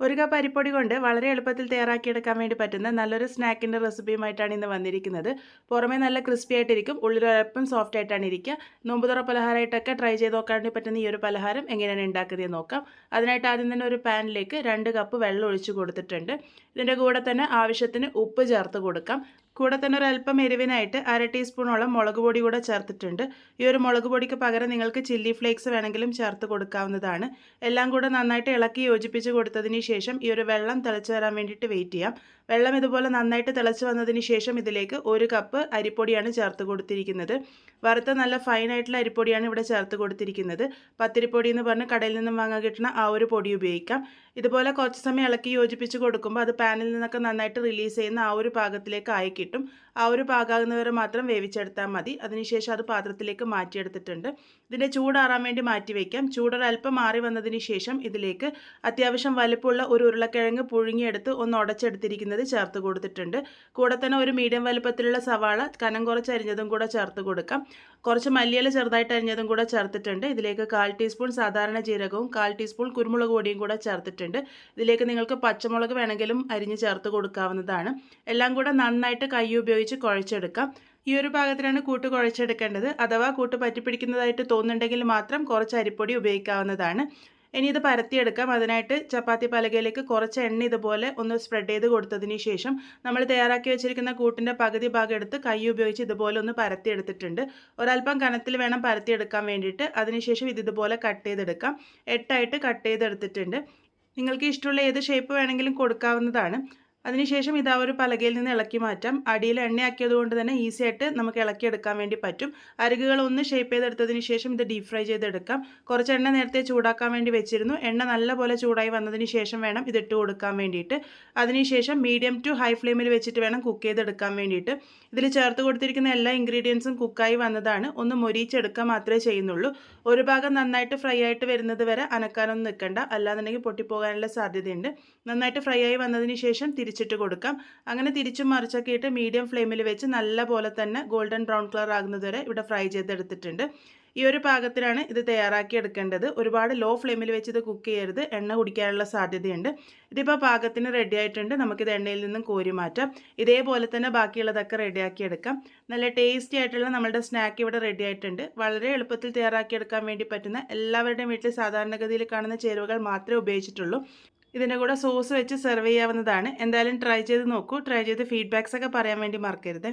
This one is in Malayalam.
ഒരു കപ്പ് അരിപ്പൊടി കൊണ്ട് വളരെ എളുപ്പത്തിൽ തയ്യാറാക്കിയെടുക്കാൻ വേണ്ടി പറ്റുന്ന നല്ലൊരു സ്നാക്കിൻ്റെ റെസിപ്പിയുമായിട്ടാണ് ഇന്ന് വന്നിരിക്കുന്നത്. പുറമേ നല്ല ക്രിസ്പി ആയിട്ടിരിക്കും, ഉള്ളിലൊരൽപ്പം സോഫ്റ്റ് ആയിട്ടാണ് ഇരിക്കുക. നോമ്പുതുറ പലഹാരമായിട്ടൊക്കെ ട്രൈ ചെയ്ത് നോക്കാൻ വേണ്ടി പറ്റുന്ന ഈ ഒരു പലഹാരം എങ്ങനെയാണ് ഉണ്ടാക്കുന്നത് നോക്കാം. അതിനായിട്ട് ആദ്യം തന്നെ ഒരു പാനിലേക്ക് 2 കപ്പ് വെള്ളം ഒഴിച്ച് കൊടുത്തിട്ടുണ്ട്. ഇതിൻ്റെ കൂടെ തന്നെ ആവശ്യത്തിന് ഉപ്പ് ചേർത്ത് കൊടുക്കാം. കൂടെ തന്നെ ഒരു അല്പം എരിവിനായിട്ട് 1/2 ടീസ്പൂണോളം മുളക് പൊടി കൂടെ ചേർത്തിട്ടുണ്ട്. ഈ ഒരു മുളക് പൊടിക്ക് പകരം നിങ്ങൾക്ക് ചില്ലി ഫ്ലേക്സ് വേണമെങ്കിലും ചേർത്ത് കൊടുക്കാവുന്നതാണ്. എല്ലാം കൂടെ നന്നായിട്ട് ഇളക്കി യോജിപ്പിച്ച് കൊടുത്തതിന് ശേഷം ഈ ഒരു വെള്ളം തിളച്ച് വരാൻ വേണ്ടിയിട്ട് വെയിറ്റ് ചെയ്യാം. വെള്ളം ഇതുപോലെ നന്നായിട്ട് തിളച്ച് വന്നതിന് ശേഷം ഇതിലേക്ക് 1 കപ്പ് അരിപ്പൊടിയാണ് ചേർത്ത് കൊടുത്തിരിക്കുന്നത്. വറുത്ത നല്ല ഫൈനായിട്ടുള്ള അരിപ്പൊടിയാണ് ഇവിടെ ചേർത്ത് കൊടുത്തിരിക്കുന്നത്. പത്തിരിപ്പൊടി എന്ന് പറഞ്ഞ് കടയിൽ നിന്നും വാങ്ങാൻ കിട്ടുന്ന ആ ഒരു പൊടി ഉപയോഗിക്കാം. ഇതുപോലെ കുറച്ച് സമയം ഇളക്കി യോജിപ്പിച്ച് കൊടുക്കുമ്പോൾ അത് പാനിൽ നിന്നൊക്കെ നന്നായിട്ട് റിലീസ് ചെയ്യുന്ന ആ ഒരു പാകത്തിലേക്ക് ആയി കിട്ടും. ആ ഒരു പാകാകുന്നവരെ മാത്രം വേവിച്ചെടുത്താൽ മതി. അതിനുശേഷം അത് പാത്രത്തിലേക്ക് മാറ്റിയെടുത്തിട്ടുണ്ട്. ഇതിൻ്റെ ചൂടാറാൻ വേണ്ടി മാറ്റി വയ്ക്കാം. ചൂടൊരൽപ്പം മാറി വന്നതിന് ശേഷം ഇതിലേക്ക് അത്യാവശ്യം വലുപ്പമുള്ള ഒരു ഉരുളക്കിഴങ്ങ് പുഴുങ്ങിയെടുത്ത് ഒന്ന് ഉടച്ചെടുത്തിരിക്കുന്നത് ചേർത്ത് കൊടുത്തിട്ടുണ്ട്. കൂടെ തന്നെ ഒരു മീഡിയം വലുപ്പത്തിലുള്ള സവാള കനം കുറച്ച് അരിഞ്ഞതും കൂടെ ചേർത്ത് കൊടുക്കാം. കുറച്ച് മല്ലിയില ചെറുതായിട്ട് അരിഞ്ഞതും കൂടെ ചേർത്തിട്ടുണ്ട്. ഇതിലേക്ക് 1/4 ടീസ്പൂൺ സാധാരണ ജീരകവും 1/4 ടീസ്പൂൺ കുരുമുളക് പൊടിയും കൂടെ ചേർത്തിട്ടുണ്ട്. ഇതിലേക്ക് നിങ്ങൾക്ക് പച്ചമുളക് വേണമെങ്കിലും അരിഞ്ഞ് ചേർത്ത് കൊടുക്കാവുന്നതാണ്. എല്ലാം കൂടെ നന്നായിട്ട് കൈ ഉപയോഗിച്ച് കുഴച്ചെടുക്കാം. ഈ ഒരു പാകത്തിലാണ് കൂട്ട് കുഴച്ചെടുക്കേണ്ടത്. അഥവാ കൂട്ട് പറ്റിപ്പിടിക്കുന്നതായിട്ട് തോന്നുന്നുണ്ടെങ്കിൽ മാത്രം കുറച്ച് അരിപ്പൊടി ഉപയോഗിക്കാവുന്നതാണ്. ഇനി ഇത് പരത്തിയെടുക്കാം. അതിനായിട്ട് ചപ്പാത്തി പലകയിലേക്ക് കുറച്ച് എണ്ണ ഇതുപോലെ ഒന്ന് സ്പ്രെഡ് ചെയ്ത് കൊടുത്തതിന് ശേഷം നമ്മൾ തയ്യാറാക്കി വെച്ചിരിക്കുന്ന കൂട്ടിൻ്റെ പകുതി ഭാഗം എടുത്ത് കൈ ഉപയോഗിച്ച് ഇതുപോലെ ഒന്ന് പരത്തിയെടുത്തിട്ടുണ്ട്. ഒരല്പം കനത്തിൽ വേണം പരത്തിയെടുക്കാൻ വേണ്ടിയിട്ട്. അതിനുശേഷം ഇതുപോലെ കട്ട് ചെയ്തെടുക്കാം. 8ആയിട്ട് കട്ട് ചെയ്തെടുത്തിട്ടുണ്ട്. നിങ്ങൾക്ക് ഇഷ്ടമുള്ള ഏത് ഷേപ്പ് വേണമെങ്കിലും കൊടുക്കാവുന്നതാണ്. അതിനുശേഷം ഇത് ആ ഒരു പലകയിൽ നിന്ന് ഇളക്കി മാറ്റാം. അടിയിൽ എണ്ണയാക്കിയത് കൊണ്ട് തന്നെ ഈസി ആയിട്ട് നമുക്ക് ഇളക്കിയെടുക്കാൻ വേണ്ടി പറ്റും. അരികുകളൊന്ന് ഷേപ്പ് ചെയ്തെടുത്തതിന് ശേഷം ഇത് ഡീപ് ഫ്രൈ ചെയ്തെടുക്കാം. കുറച്ച് എണ്ണ നേരത്തെ ചൂടാക്കാൻ വേണ്ടി വെച്ചിരുന്നു. എണ്ണ നല്ലപോലെ ചൂടായി വന്നതിന് ശേഷം വേണം ഇതിട്ട് കൊടുക്കാൻ വേണ്ടിയിട്ട്. അതിനുശേഷം മീഡിയം ടു ഹൈ ഫ്ലെയിമിൽ വെച്ചിട്ട് വേണം കുക്ക് ചെയ്തെടുക്കാൻ വേണ്ടിയിട്ട്. ഇതിൽ ചേർത്ത് കൊടുത്തിരിക്കുന്ന എല്ലാ ഇൻഗ്രീഡിയൻസും കുക്കായി വന്നതാണ്. ഒന്ന് മൊരിച്ചെടുക്കുക മാത്രമേ ചെയ്യുന്നുള്ളൂ. ഒരു ഭാഗം നന്നായിട്ട് ഫ്രൈ ആയിട്ട് വരുന്നത് വരെ അനക്കാനൊന്നും നിൽക്കണ്ട, അല്ലാന്നുണ്ടെങ്കിൽ പൊട്ടിപ്പോകാനുള്ള സാധ്യതയുണ്ട്. നന്നായിട്ട് ഫ്രൈ ആയി വന്നതിന് ശേഷം തിരിച്ചിട്ട് കൊടുക്കാം. അങ്ങനെ തിരിച്ചും മറിച്ചൊക്കെ ഇട്ട് മീഡിയം ഫ്ലെയിമിൽ വെച്ച് നല്ല പോലെ തന്നെ ഗോൾഡൻ ബ്രൗൺ കളർ ആകുന്നത് വരെ ഇവിടെ ഫ്രൈ ചെയ്തെടുത്തിട്ടുണ്ട്. ഈ ഒരു പാകത്തിലാണ് ഇത് തയ്യാറാക്കി എടുക്കേണ്ടത്. ഒരുപാട് ലോ ഫ്ലെയിമിൽ വെച്ച് ഇത് കുക്ക് ചെയ്യരുത്, എണ്ണ കുടിക്കാനുള്ള സാധ്യതയുണ്ട്. ഇതിപ്പോൾ പാകത്തിന് റെഡി ആയിട്ടുണ്ട്. നമുക്കിത് എണ്ണയിൽ നിന്നും കോരി മാറ്റാം. ഇതേപോലെ തന്നെ ബാക്കിയുള്ളതൊക്കെ റെഡിയാക്കി എടുക്കാം. നല്ല ടേസ്റ്റി ആയിട്ടുള്ള നമ്മുടെ സ്നാക്ക് ഇവിടെ റെഡി ആയിട്ടുണ്ട്. വളരെ എളുപ്പത്തിൽ തയ്യാറാക്കിയെടുക്കാൻ വേണ്ടി പറ്റുന്ന, എല്ലാവരുടെയും വീട്ടിൽ സാധാരണഗതിയിൽ കാണുന്ന ചേരുവകൾ മാത്രമേ ഉപയോഗിച്ചിട്ടുള്ളൂ. ഇതിൻ്റെ കൂടെ സോസ് വെച്ച് സെർവ് ചെയ്യാവുന്നതാണ്. എന്തായാലും ട്രൈ ചെയ്ത് നോക്കൂ. ട്രൈ ചെയ്ത് ഫീഡ്ബാക്സ് ഒക്കെ പറയാൻ വേണ്ടി മറക്കരുത്.